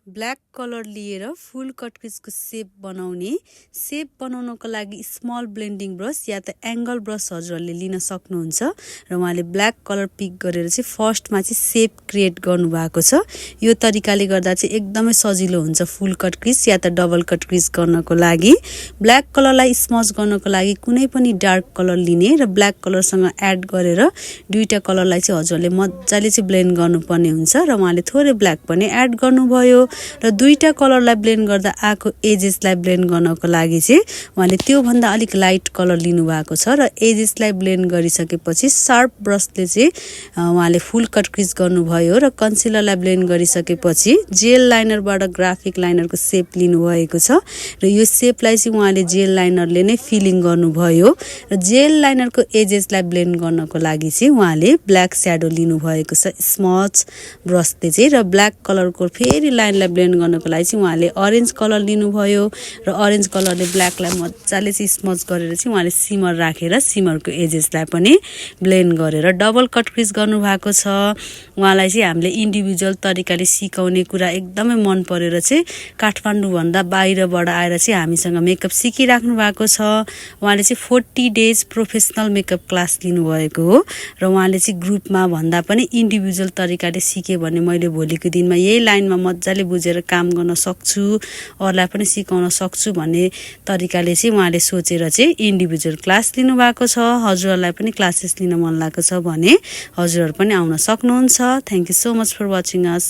Black colour लिएर फुल कटक्रिजको सेप बनाउनको लागि स्मल ब्लेन्डिङ ब्रस या त एङ्गल ब्रस हजुरहरूले लिन सक्नुहुन्छ र उहाँले ब्ल्याक कलर पिक गरेर चाहिँ फर्स्टमा चाहिँ सेप क्रिएट गर्नुभएको छ। यो तरिकाले गर्दा चाहिँ एकदमै सजिलो हुन्छ फुल कटक्रिज या त डबल कटक्रिज गर्नको लागि। ब्ल्याक कलरलाई स्मज गर्नको लागि कुनै पनि डार्क कलर लिने र ब्ल्याक कलरसँग एड गरेर दुईटा कलरलाई चाहिँ हजुरहरूले मजाले चाहिँ ब्लेन्ड गर्नुपर्ने हुन्छ र उहाँले थोरै ब्ल्याक पनि एड गर्नुभयो र दुईटा कलरलाई ब्लेन्ड गर्दा आएको एजेसलाई ब्लेन्ड गर्नको लागि चाहिँ उहाँले त्यो भन्दा अलिक लाइट कलर लिनु भएको छ र एजेसलाई ब्लेन्ड गरिसकेपछि शार्प ब्रसले चाहिँ उहाँले फुल कटक्रिज गर्नुभयो र कन्सिलरलाई ब्लेन्ड गरिसकेपछि जेल लाइनरबाट ग्राफिक लाइनरको सेप लिनु भएको छ र यो सेपलाई चाहिँ उहाँले जेल लाइनरले नै फिलिङ गर्नुभयो र जेल लाइनरको एजेसलाई ब्लेन्ड गर्नको लागि चाहिँ उहाँले ब्ल्याक स्याडो लिनु भएको छ स्मच ब्रसले चाहिँ र ब्ल्याक कलरको फेरि लाइनलाई ब्लेन्ड गर्नको लागि चाहिँ उहाँले अरेन्ज कलर लिनुभयो र अरेन्ज कलरले ब्ल्याकलाई मजाले चाहिँ स्मच गरेर चाहिँ उहाँले सिमर राखेर सिमरको एजेसलाई पनि ब्लेन्ड गरेर डबल कटक्रिज गर्नुभएको छ। उहाँलाई चाहिँ हामीले इन्डिभिजुअल तरिकाले सिकाउने कुरा एकदमै मन परेर चाहिँ काठमाडौँभन्दा बाहिरबाट आएर चाहिँ हामीसँग मेकअप सिकिराख्नु भएको छ। उहाँले चाहिँ 40 डेज प्रोफेसनल मेकअप क्लास लिनुभएको हो र उहाँले चाहिँ ग्रुपमा भन्दा पनि इन्डिभिजुअल तरिकाले सिके भने मैले भोलिको दिनमा यही लाइनमा मजाले बुझेर काम गर्न सक्छु, अरूलाई पनि सिकाउन सक्छु भन्ने तरिकाले चाहिँ उहाँले सोचेर चाहिँ इन्डिभिजुअल क्लास लिनुभएको छ। हजुरहरूलाई पनि क्लासेस लिन मन लागेको छ भने हजुरहरू पनि आउन सक्नुहुन्छ। Thank you so much for watching us.